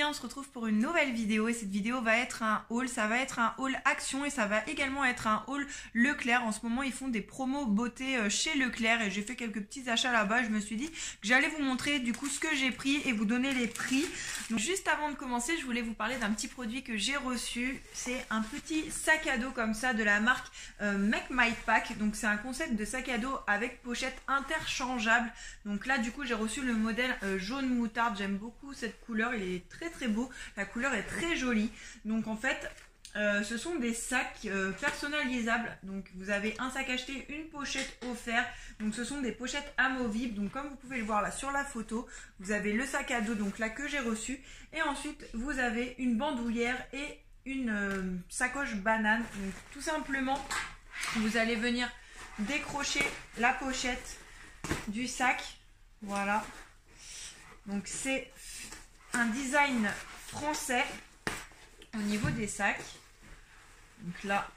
bien, on se retrouve pour une nouvelle vidéo et cette vidéo va être un haul, ça va être un haul Action et ça va également être un haul Leclerc. En ce moment ils font des promos beauté chez Leclerc et j'ai fait quelques petits achats là-bas. Je me suis dit que j'allais vous montrer du coup ce que j'ai pris et vous donner les prix. Donc juste avant de commencer, je voulais vous parler d'un petit produit que j'ai reçu. C'est un petit sac à dos comme ça de la marque Make My Pack. Donc c'est un concept de sac à dos avec pochette interchangeable. Donc là du coup j'ai reçu le modèle jaune moutarde. J'aime beaucoup cette couleur, il est très très beau, la couleur est très jolie. Donc en fait ce sont des sacs personnalisables. Donc vous avez un sac acheté, une pochette offerte. Donc ce sont des pochettes amovibles. Donc comme vous pouvez le voir là sur la photo, vous avez le sac à dos donc là que j'ai reçu. Et ensuite vous avez une bandoulière et une sacoche banane. Donc tout simplement vous allez venir décrocher la pochette du sac. Voilà. Donc c'est un design français au niveau des sacs. Donc là,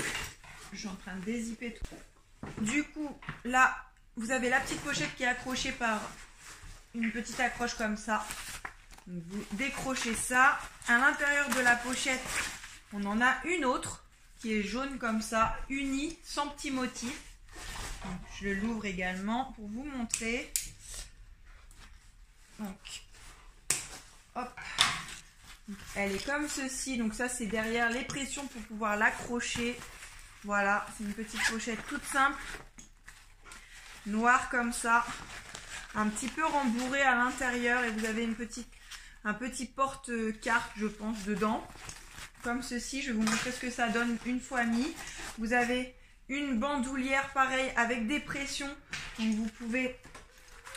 je suis en train de dézipper tout. Du coup, là, vous avez la petite pochette qui est accrochée par une petite accroche comme ça. Donc vous décrochez ça. À l'intérieur de la pochette, on en a une autre qui est jaune comme ça, unie, sans petit motif. Donc, je l'ouvre également pour vous montrer. Donc, hop. Elle est comme ceci, donc ça c'est derrière les pressions pour pouvoir l'accrocher. Voilà, c'est une petite pochette toute simple, noire comme ça, un petit peu rembourrée à l'intérieur et vous avez un petit porte-carte je pense dedans, comme ceci. Je vais vous montrer ce que ça donne une fois mis. Vous avez une bandoulière pareil avec des pressions, donc vous pouvez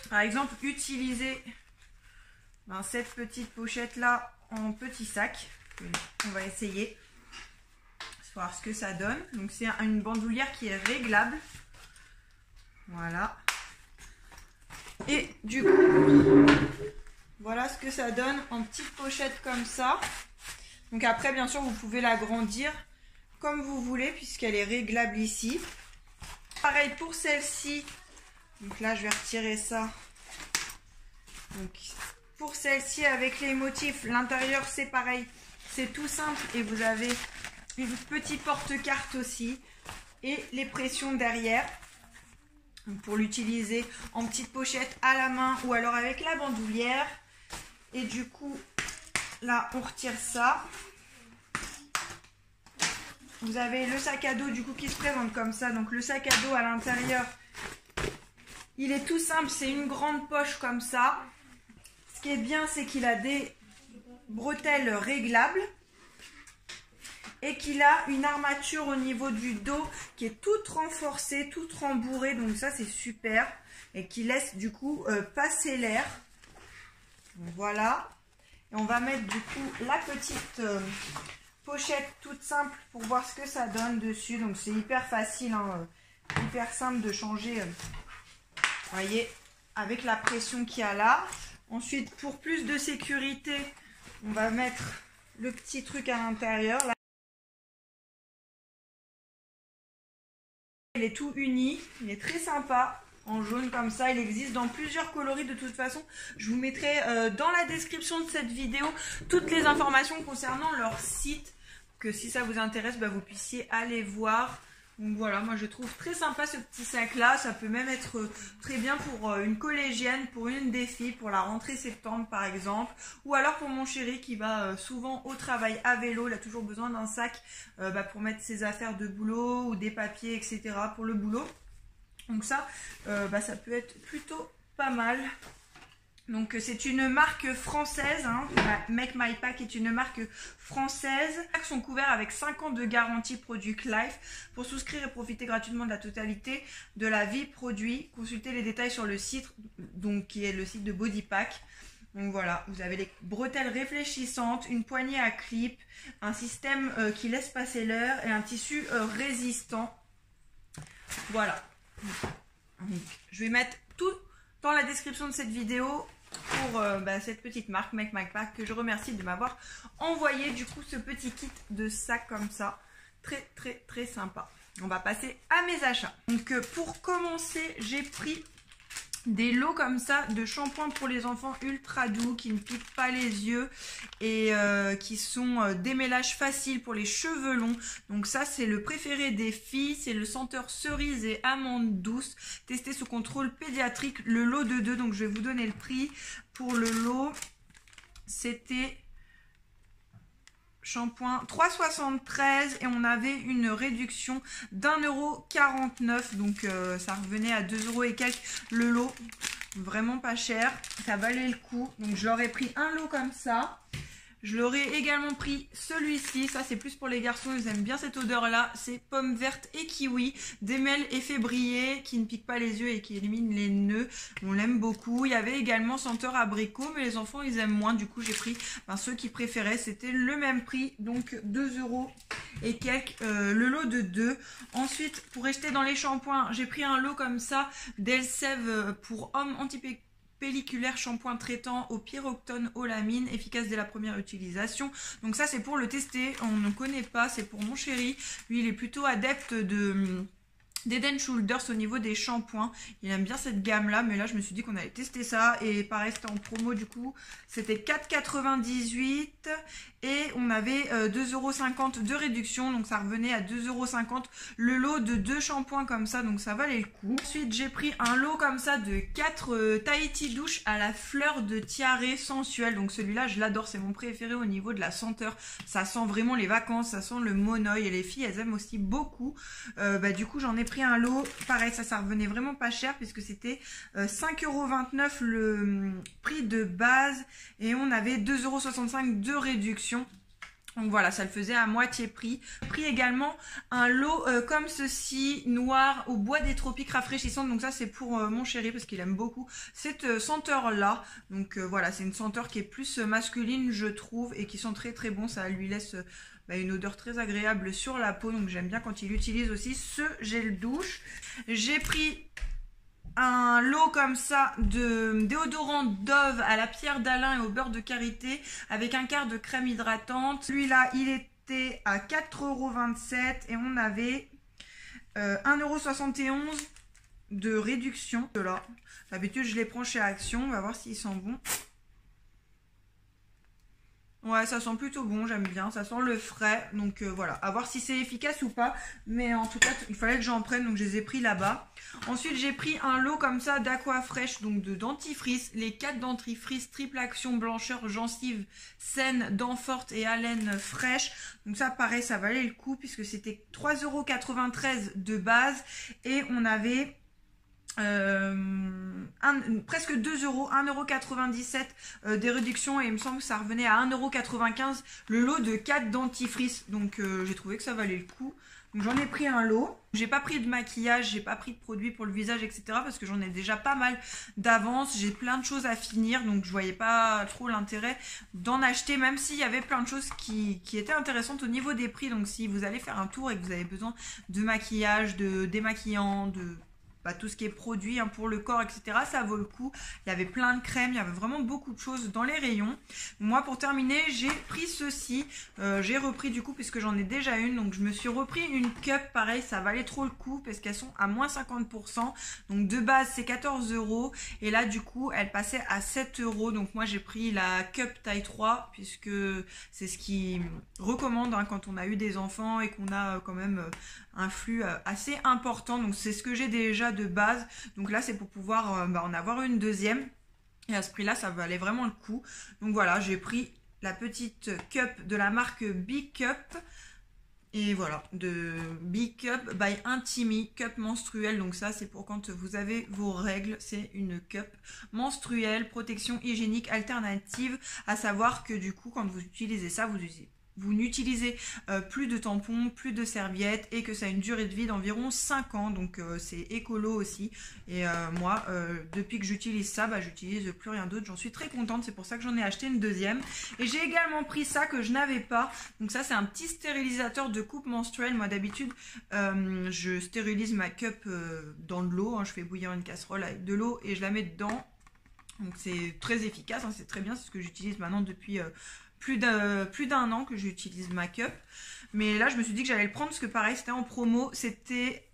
par exemple utiliser cette petite pochette là en petit sac. On va essayer voir ce que ça donne. Donc c'est une bandoulière qui est réglable, voilà. Et du coup voilà ce que ça donne en petite pochette comme ça. Donc après bien sûr vous pouvez l'agrandir comme vous voulez puisqu'elle est réglable ici. Pareil pour celle-ci. Donc là je vais retirer ça. Donc pour celle-ci avec les motifs, l'intérieur c'est pareil, c'est tout simple et vous avez une petite porte-carte aussi et les pressions derrière. Donc pour l'utiliser en petite pochette à la main ou alors avec la bandoulière. Et du coup là on retire ça. Vous avez le sac à dos du coup qui se présente comme ça. Donc le sac à dos à l'intérieur, il est tout simple, c'est une grande poche comme ça. Ce qui est bien, c'est qu'il a des bretelles réglables et qu'il a une armature au niveau du dos qui est toute renforcée, toute rembourrée. Donc ça, c'est super. Et qui laisse du coup passer l'air. Voilà. Et on va mettre du coup la petite pochette toute simple pour voir ce que ça donne dessus. Donc c'est hyper facile, hein, hyper simple de changer. Voyez, avec la pression qu'il y a là. Ensuite, pour plus de sécurité, on va mettre le petit truc à l'intérieur. Il est tout uni, il est très sympa, en jaune comme ça. Il existe dans plusieurs coloris de toute façon. Je vous mettrai dans la description de cette vidéo toutes les informations concernant leur site. Que si ça vous intéresse, vous puissiez aller voir. Donc voilà, moi je trouve très sympa ce petit sac là. Ça peut même être très bien pour une collégienne, pour une des filles, pour la rentrée septembre par exemple. Ou alors pour mon chéri qui va souvent au travail à vélo. Il a toujours besoin d'un sac pour mettre ses affaires de boulot ou des papiers etc. pour le boulot. Donc ça, ça peut être plutôt pas mal. Donc c'est une marque française, hein. Make My Pack est une marque française. Les packs sont couverts avec 5 ans de garantie Product Life. Pour souscrire et profiter gratuitement de la totalité de la vie produit, consultez les détails sur le site, donc qui est le site de Body Pack. Donc voilà, vous avez les bretelles réfléchissantes, une poignée à clip, un système qui laisse passer l'air et un tissu résistant. Voilà. Donc, je vais mettre tout dans la description de cette vidéo pour cette petite marque Make My Pack que je remercie de m'avoir envoyé du coup ce petit kit de sac comme ça. Très très très sympa. On va passer à mes achats. Donc pour commencer, j'ai pris des lots comme ça de shampoings pour les enfants ultra doux qui ne piquent pas les yeux et qui sont démêlage facile pour les cheveux longs. Donc ça c'est le préféré des filles, c'est le senteur cerise et amande douce, testé sous contrôle pédiatrique, le lot de 2. Donc je vais vous donner le prix. Pour le lot c'était shampoing 3,73 et on avait une réduction d'1,49 €, donc ça revenait à 2 € et quelques le lot, vraiment pas cher, ça valait le coup. Donc je leur ai pris un lot comme ça. Je leur ai également pris celui-ci, ça c'est plus pour les garçons, ils aiment bien cette odeur là, c'est pomme verte et kiwi, démêle et février, qui ne pique pas les yeux et qui élimine les nœuds, on l'aime beaucoup. Il y avait également senteur abricot, mais les enfants ils aiment moins, du coup j'ai pris ceux qui préféraient, c'était le même prix, donc 2 € et quelques, le lot de 2. Ensuite pour rester dans les shampoings, j'ai pris un lot comme ça d'Elseve pour hommes antipéculaires, pelliculaire shampoing traitant au pyroxone olamine, efficace dès la première utilisation. Donc ça c'est pour le tester, on ne connaît pas, c'est pour mon chéri. Lui il est plutôt adepte d'Head & Shoulders au niveau des shampoings. Il aime bien cette gamme là, mais là je me suis dit qu'on allait tester ça. Et pareil c'était en promo, du coup c'était 4,98 € et on avait 2,50 € de réduction, donc ça revenait à 2,50 € le lot de 2 shampoings comme ça, donc ça valait le coup. Ensuite j'ai pris un lot comme ça de 4 Tahiti douche à la fleur de tiare sensuelle. Donc celui-là je l'adore, c'est mon préféré au niveau de la senteur, ça sent vraiment les vacances, ça sent le monoeil et les filles elles aiment aussi beaucoup. Du coup j'en ai pris un lot, pareil ça revenait vraiment pas cher puisque c'était 5,29 € le prix de base et on avait 2,65 € de réduction. Donc voilà, ça le faisait à moitié prix. J'ai pris également un lot comme ceci, noir au bois des tropiques rafraîchissante. Donc ça c'est pour mon chéri parce qu'il aime beaucoup cette senteur là. Donc voilà, c'est une senteur qui est plus masculine je trouve et qui sent très très bon. Ça lui laisse une odeur très agréable sur la peau. Donc j'aime bien quand il utilise aussi ce gel douche. J'ai pris un lot comme ça de déodorant Dove à la pierre d'Alain et au beurre de karité avec un quart de crème hydratante. Celui-là il était à 4,27 € et on avait 1,71 € de réduction. Là, d'habitude je les prends chez Action, on va voir s'ils sont bons. Ouais, ça sent plutôt bon, j'aime bien, ça sent le frais, donc voilà, à voir si c'est efficace ou pas, mais en tout cas, il fallait que j'en prenne, donc je les ai pris là-bas. Ensuite, j'ai pris un lot comme ça d'Aquafresh, donc de dentifrice, les 4 dentifrices, triple action, blancheur, gencive, saine, dents fortes et haleine fraîche. Donc ça, pareil, ça valait le coup, puisque c'était 3,93 € de base, et on avait presque 2 €, 1,97 € des réductions et il me semble que ça revenait à 1,95 € le lot de 4 dentifrices. Donc j'ai trouvé que ça valait le coup. Donc j'en ai pris un lot. J'ai pas pris de maquillage, j'ai pas pris de produits pour le visage, etc. parce que j'en ai déjà pas mal d'avance. J'ai plein de choses à finir, donc je voyais pas trop l'intérêt d'en acheter, même s'il y avait plein de choses qui étaient intéressantes au niveau des prix. Donc si vous allez faire un tour et que vous avez besoin de maquillage, de démaquillant, de tout ce qui est produit pour le corps, etc. ça vaut le coup. Il y avait plein de crèmes, il y avait vraiment beaucoup de choses dans les rayons. Moi pour terminer j'ai pris ceci, j'ai repris du coup puisque j'en ai déjà une, donc je me suis repris une cup, pareil ça valait trop le coup parce qu'elles sont à moins 50%, donc de base c'est 14 € et là du coup elle passait à 7 €. Donc moi j'ai pris la cup taille 3 puisque c'est ce qu'ils recommandent quand on a eu des enfants et qu'on a quand même un flux assez important, donc c'est ce que j'ai déjà de base. Donc là c'est pour pouvoir en avoir une deuxième et à ce prix là ça valait vraiment le coup. Donc voilà, j'ai pris la petite cup de la marque Big Cup et voilà, de Big Cup by Intimi, cup menstruelle. Donc ça c'est pour quand vous avez vos règles, c'est une cup menstruelle, protection hygiénique alternative, à savoir que du coup quand vous utilisez ça, vous n'utilisez plus de tampons, plus de serviettes et que ça a une durée de vie d'environ 5 ans. Donc c'est écolo aussi. Et moi, depuis que j'utilise ça, j'utilise plus rien d'autre. J'en suis très contente. C'est pour ça que j'en ai acheté une deuxième. Et j'ai également pris ça que je n'avais pas. Donc ça, c'est un petit stérilisateur de coupe menstruelle. Moi, d'habitude, je stérilise ma cup dans de l'eau. Je fais bouillir une casserole avec de l'eau et je la mets dedans. Donc c'est très efficace. C'est très bien. C'est ce que j'utilise maintenant depuis plus d'un an que j'utilise ma cup. Mais là je me suis dit que j'allais le prendre parce que pareil c'était en promo, c'était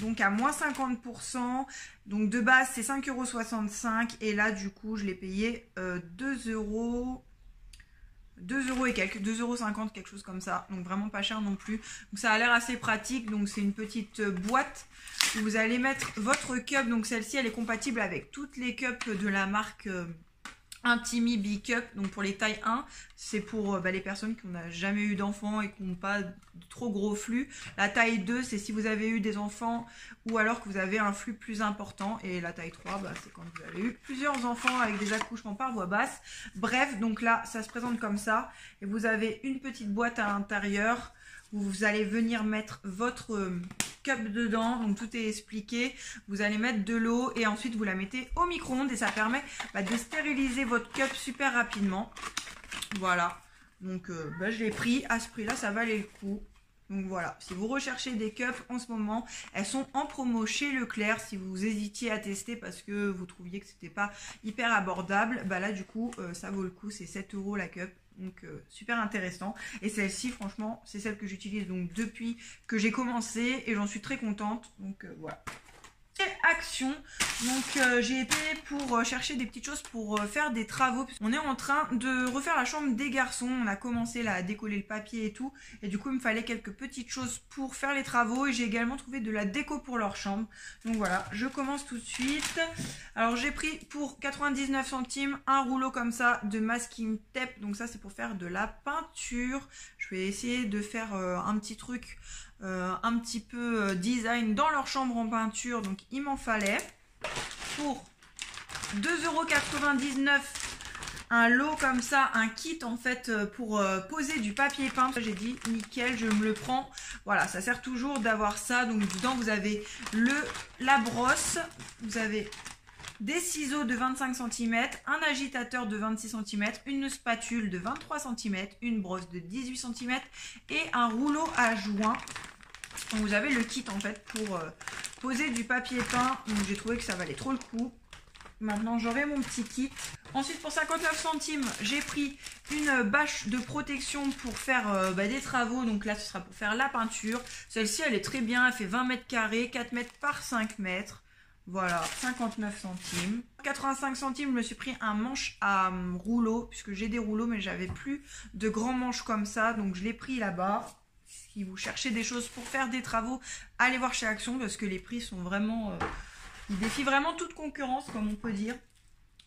donc à moins 50%. Donc de base c'est 5,65 € et là du coup je l'ai payé 2 €. 2 € et quelques, 2,50 €, quelque chose comme ça. Donc vraiment pas cher non plus. Donc ça a l'air assez pratique. Donc c'est une petite boîte où vous allez mettre votre cup. Donc celle-ci elle est compatible avec toutes les cups de la marque Intimi Big Cup. Donc pour les tailles 1, c'est pour les personnes qui n'ont jamais eu d'enfants et qui n'ont pas de trop gros flux. La taille 2, c'est si vous avez eu des enfants ou alors que vous avez un flux plus important. Et la taille 3, c'est quand vous avez eu plusieurs enfants avec des accouchements par voie basse. Bref, donc là, ça se présente comme ça. Et vous avez une petite boîte à l'intérieur où vous allez venir mettre votre cup dedans. Donc tout est expliqué. Vous allez mettre de l'eau et ensuite vous la mettez au micro-ondes et ça permet de stériliser votre cup super rapidement. Voilà. Donc je l'ai pris. À ce prix-là, ça valait le coup. Donc voilà, si vous recherchez des cups en ce moment, elles sont en promo chez Leclerc. Si vous hésitiez à tester parce que vous trouviez que c'était pas hyper abordable, là du coup ça vaut le coup, c'est 7 € la cup. Donc super intéressant. Et celle-ci franchement c'est celle que j'utilise donc depuis que j'ai commencé et j'en suis très contente. Donc voilà. Action, donc j'ai été pour chercher des petites choses pour faire des travaux. On est en train de refaire la chambre des garçons, on a commencé là à décoller le papier et tout, et du coup il me fallait quelques petites choses pour faire les travaux et j'ai également trouvé de la déco pour leur chambre. Donc voilà, je commence tout de suite. Alors j'ai pris pour 99 centimes un rouleau comme ça de masking tape, donc ça c'est pour faire de la peinture. Je vais essayer de faire un petit truc un petit peu design dans leur chambre en peinture, donc il m'en fallait pour 2,99 € un lot comme ça, un kit en fait pour poser du papier peint. J'ai dit nickel, je me le prends. Voilà, ça sert toujours d'avoir ça. Donc dedans vous avez la brosse, vous avez des ciseaux de 25 cm, un agitateur de 26 cm, une spatule de 23 cm, une brosse de 18 cm et un rouleau à joint. Donc vous avez le kit en fait pour poser du papier peint. Donc j'ai trouvé que ça valait trop le coup. Maintenant j'aurai mon petit kit. Ensuite pour 59 centimes j'ai pris une bâche de protection pour faire des travaux. Donc là ce sera pour faire la peinture. Celle-ci elle est très bien, elle fait 20 mètres carrés, 4 mètres par 5 mètres. Voilà, 59 centimes. 85 centimes, je me suis pris un manche à rouleau, puisque j'ai des rouleaux, mais j'avais plus de grands manches comme ça. Donc je l'ai pris là-bas. Si vous cherchez des choses pour faire des travaux, allez voir chez Action, parce que les prix sont vraiment... ils défient vraiment toute concurrence, comme on peut dire.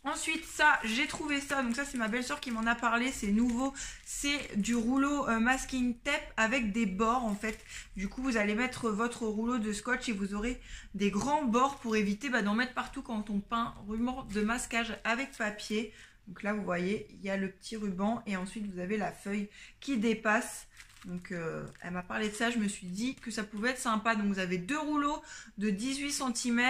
Ensuite, ça, j'ai trouvé ça. Donc ça, c'est ma belle-sœur qui m'en a parlé. C'est nouveau. C'est du rouleau masking tape avec des bords, en fait. Du coup, vous allez mettre votre rouleau de scotch et vous aurez des grands bords pour éviter d'en mettre partout quand on peint. Ruban de masquage avec papier. Donc là, vous voyez, il y a le petit ruban. Et ensuite, vous avez la feuille qui dépasse. Donc, elle m'a parlé de ça. Je me suis dit que ça pouvait être sympa. Donc, vous avez deux rouleaux de 18 cm.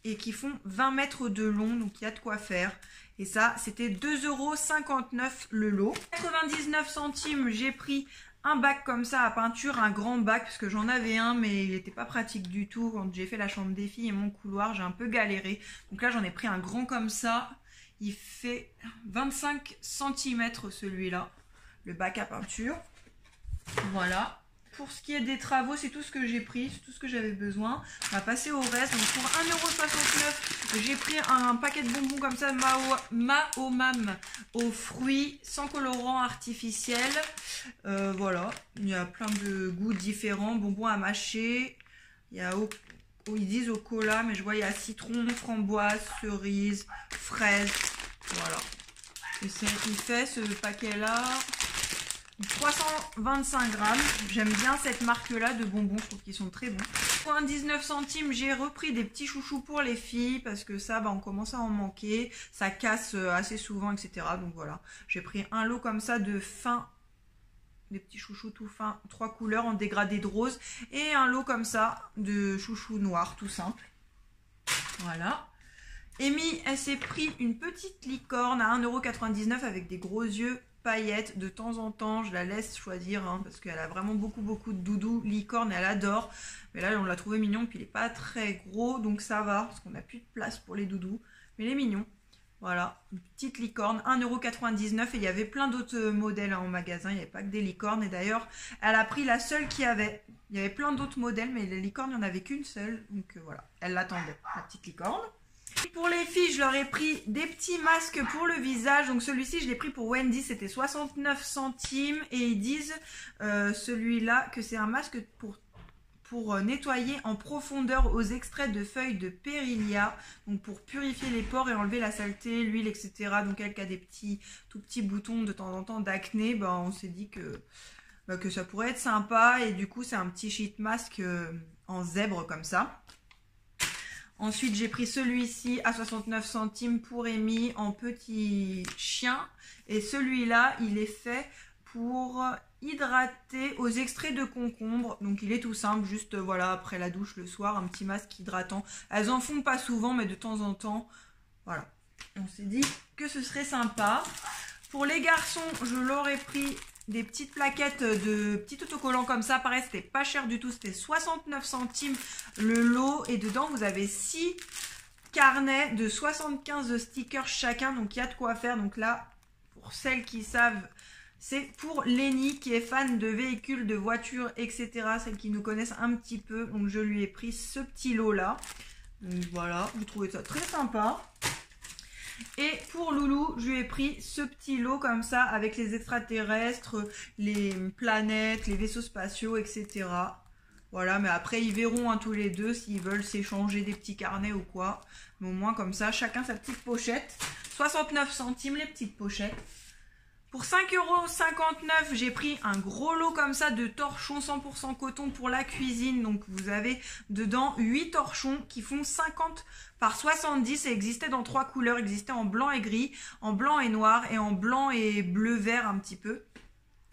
Et qui font 20 mètres de long, donc il y a de quoi faire. Et ça, c'était 2,59 € le lot. 99 centimes, j'ai pris un bac comme ça à peinture, un grand bac, parce que j'en avais un, mais il n'était pas pratique du tout. Quand j'ai fait la chambre des filles et mon couloir, j'ai un peu galéré. Donc là, j'en ai pris un grand comme ça. Il fait 25 cm celui-là, le bac à peinture. Voilà. Pour ce qui est des travaux, c'est tout ce que j'ai pris, c'est tout ce que j'avais besoin. On va passer au reste. Donc pour 1,69 €, j'ai pris un paquet de bonbons comme ça, Mahomam aux fruits, sans colorant artificiel. Voilà, il y a plein de goûts différents. Bonbons à mâcher. Il y a, ils disent au cola, mais je vois il y a citron, framboise, cerise, fraise. Voilà. Et il fait ce paquet-là 325 grammes. J'aime bien cette marque-là de bonbons, je trouve qu'ils sont très bons. Pour 19 centimes, j'ai repris des petits chouchous pour les filles parce que ça, on commence à en manquer. Ça casse assez souvent, etc. Donc voilà, j'ai pris un lot comme ça de fin, des petits chouchous tout fins, 3 couleurs en dégradé de rose. Et un lot comme ça de chouchous noirs, tout simple. Voilà. Amy, elle s'est pris une petite licorne à 1,99 € avec des gros yeux paillettes. De temps en temps, je la laisse choisir parce qu'elle a vraiment beaucoup de doudous. Licorne, elle adore. Mais là, on l'a trouvé mignon, puis il n'est pas très gros, donc ça va, parce qu'on n'a plus de place pour les doudous. Mais il est mignon. Voilà, une petite licorne, 1,99 € et il y avait plein d'autres modèles en magasin, il n'y avait pas que des licornes. Et d'ailleurs, elle a pris la seule qu'il y avait. Il y avait plein d'autres modèles, mais les licornes, il n'y en avait qu'une seule. Donc voilà, elle l'attendait, la petite licorne. Pour les filles, je leur ai pris des petits masques pour le visage. Donc celui-ci, je l'ai pris pour Wendy, c'était 69 centimes. Et ils disent, celui-là, que c'est un masque pour nettoyer en profondeur aux extraits de feuilles de périlia, donc pour purifier les pores et enlever la saleté, l'huile, etc. Donc elle qui a des tout petits boutons de temps en temps d'acné, bah, on s'est dit que ça pourrait être sympa. Et du coup c'est un petit sheet mask en zèbre comme ça. Ensuite j'ai pris celui-ci à 69 centimes pour Amy en petit chien. Et celui-là il est fait pour hydrater aux extraits de concombre. Donc il est tout simple, juste voilà, après la douche le soir, un petit masque hydratant. Elles en font pas souvent, mais de temps en temps, voilà. On s'est dit que ce serait sympa. Pour les garçons, je leur ai pris des petites plaquettes de petits autocollants comme ça. Pareil, c'était pas cher du tout, c'était 69 centimes le lot. Et dedans, vous avez 6 carnets de 75 stickers chacun. Donc il y a de quoi faire. Donc là, pour celles qui savent, c'est pour Lénie qui est fan de véhicules, de voitures, etc. Celles qui nous connaissent un petit peu. Donc je lui ai pris ce petit lot là. Donc voilà, vous trouvez ça très sympa. Et pour Loulou, je lui ai pris ce petit lot comme ça avec les extraterrestres, les planètes, les vaisseaux spatiaux, etc. Voilà, mais après ils verront tous les deux s'ils veulent s'échanger des petits carnets ou quoi. Mais au moins comme ça, chacun sa petite pochette. 69 centimes les petites pochettes. Pour 5,59 €, j'ai pris un gros lot comme ça de torchons 100% coton pour la cuisine. Donc vous avez dedans 8 torchons qui font 50 par 70 et existaient dans 3 couleurs. Existaient en blanc et gris, en blanc et noir et en blanc et bleu-vert un petit peu.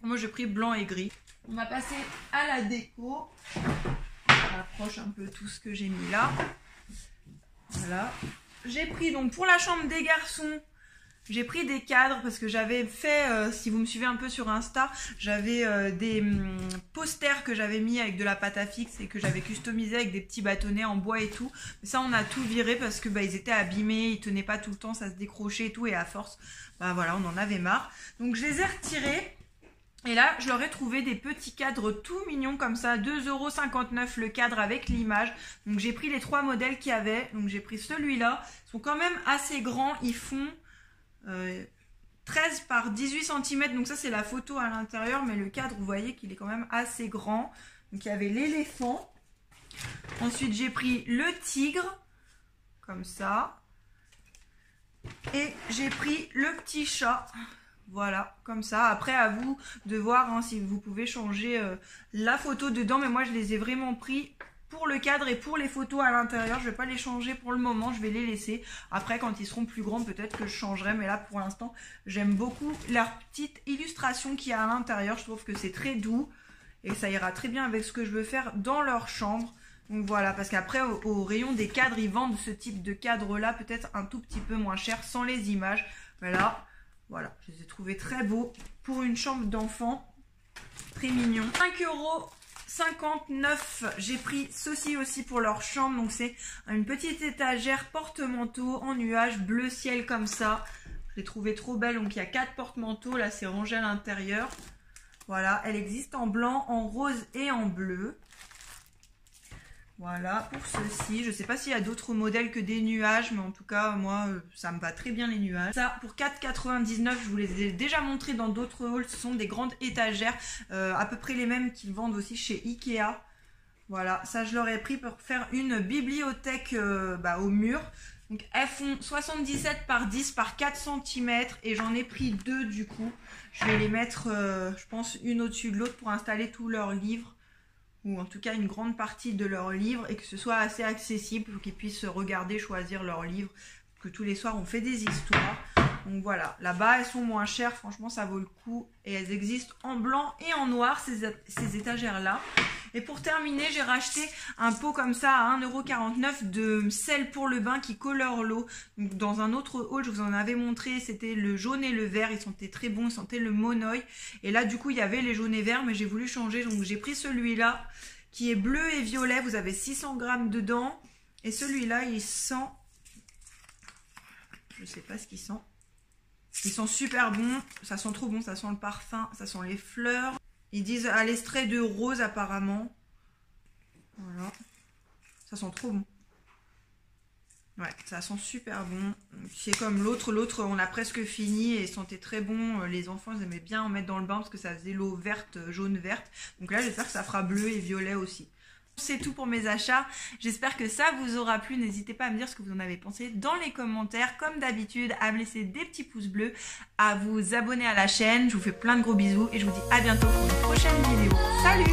Moi j'ai pris blanc et gris. On va passer à la déco. On approche un peu tout ce que j'ai mis là. Voilà. J'ai pris donc pour la chambre des garçons, j'ai pris des cadres parce que j'avais fait, si vous me suivez un peu sur Insta, j'avais des posters que j'avais mis avec de la pâte à fixe et que j'avais customisé avec des petits bâtonnets en bois et tout. Mais ça, on a tout viré parce que ils étaient abîmés, ils tenaient pas tout le temps, ça se décrochait et tout. Et à force, voilà, on en avait marre. Donc je les ai retirés. Et là, je leur ai trouvé des petits cadres tout mignons comme ça, 2,59 € le cadre avec l'image. Donc j'ai pris les 3 modèles qu'il y avait. Donc j'ai pris celui-là. Ils sont quand même assez grands, ils font 13 par 18 cm, donc ça c'est la photo à l'intérieur, mais le cadre vous voyez qu'il est quand même assez grand. Donc il y avait l'éléphant, ensuite j'ai pris le tigre comme ça, et j'ai pris le petit chat, voilà comme ça. Après à vous de voir si vous pouvez changer la photo dedans, mais moi je les ai vraiment pris pour le cadre et pour les photos à l'intérieur. Je vais pas les changer pour le moment, je vais les laisser. Après quand ils seront plus grands peut-être que je changerai, mais là pour l'instant j'aime beaucoup leur petite illustration qu'il y a à l'intérieur. Je trouve que c'est très doux et ça ira très bien avec ce que je veux faire dans leur chambre. Donc voilà, parce qu'après au rayon des cadres ils vendent ce type de cadre là peut-être un tout petit peu moins cher sans les images, mais là voilà, je les ai trouvés très beaux pour une chambre d'enfant, très mignon. 5,59 €, j'ai pris ceci aussi pour leur chambre. Donc c'est une petite étagère porte-manteau en nuage bleu ciel comme ça. Je l'ai trouvé trop belle. Donc il y a 4 porte-manteaux, là c'est rangé à l'intérieur. Voilà, elle existe en blanc, en rose et en bleu. Voilà pour ceci. Je ne sais pas s'il y a d'autres modèles que des nuages, mais en tout cas moi ça me va très bien les nuages. Ça pour 4,99 €, je vous les ai déjà montrés dans d'autres hauls. Ce sont des grandes étagères, à peu près les mêmes qu'ils vendent aussi chez Ikea. Voilà, ça je leur ai pris pour faire une bibliothèque au mur. Donc elles font 77 par 10 par 4 cm et j'en ai pris 2 du coup. Je vais les mettre, je pense, une au-dessus de l'autre pour installer tous leurs livres, ou en tout cas une grande partie de leurs livres, et que ce soit assez accessible pour qu'ils puissent regarder, choisir leurs livres, que tous les soirs on fait des histoires. Donc voilà, là-bas elles sont moins chères, franchement ça vaut le coup, et elles existent en blanc et en noir ces étagères là. Et pour terminer, j'ai racheté un pot comme ça à 1,49 € de sel pour le bain qui colore l'eau. Donc dans un autre haul, je vous en avais montré, c'était le jaune et le vert, ils sentaient très bons, ils sentaient le monoï. Et là du coup il y avait les jaunes et verts, mais j'ai voulu changer, donc j'ai pris celui-là qui est bleu et violet, vous avez 600 g dedans. Et celui-là il sent, je je sais pas ce qu'il sent. Ils sont super bons, ça sent trop bon, ça sent le parfum, ça sent les fleurs. Ils disent à l'extrait de rose apparemment. Voilà, ça sent trop bon. Ouais, ça sent super bon. C'est comme l'autre on a presque fini et sentait très bon. Les enfants ils aimaient bien en mettre dans le bain parce que ça faisait l'eau verte, jaune verte. Donc là j'espère que ça fera bleu et violet aussi. C'est tout pour mes achats, j'espère que ça vous aura plu, n'hésitez pas à me dire ce que vous en avez pensé dans les commentaires, comme d'habitude, à me laisser des petits pouces bleus, à vous abonner à la chaîne, je vous fais plein de gros bisous et je vous dis à bientôt pour une prochaine vidéo. Salut!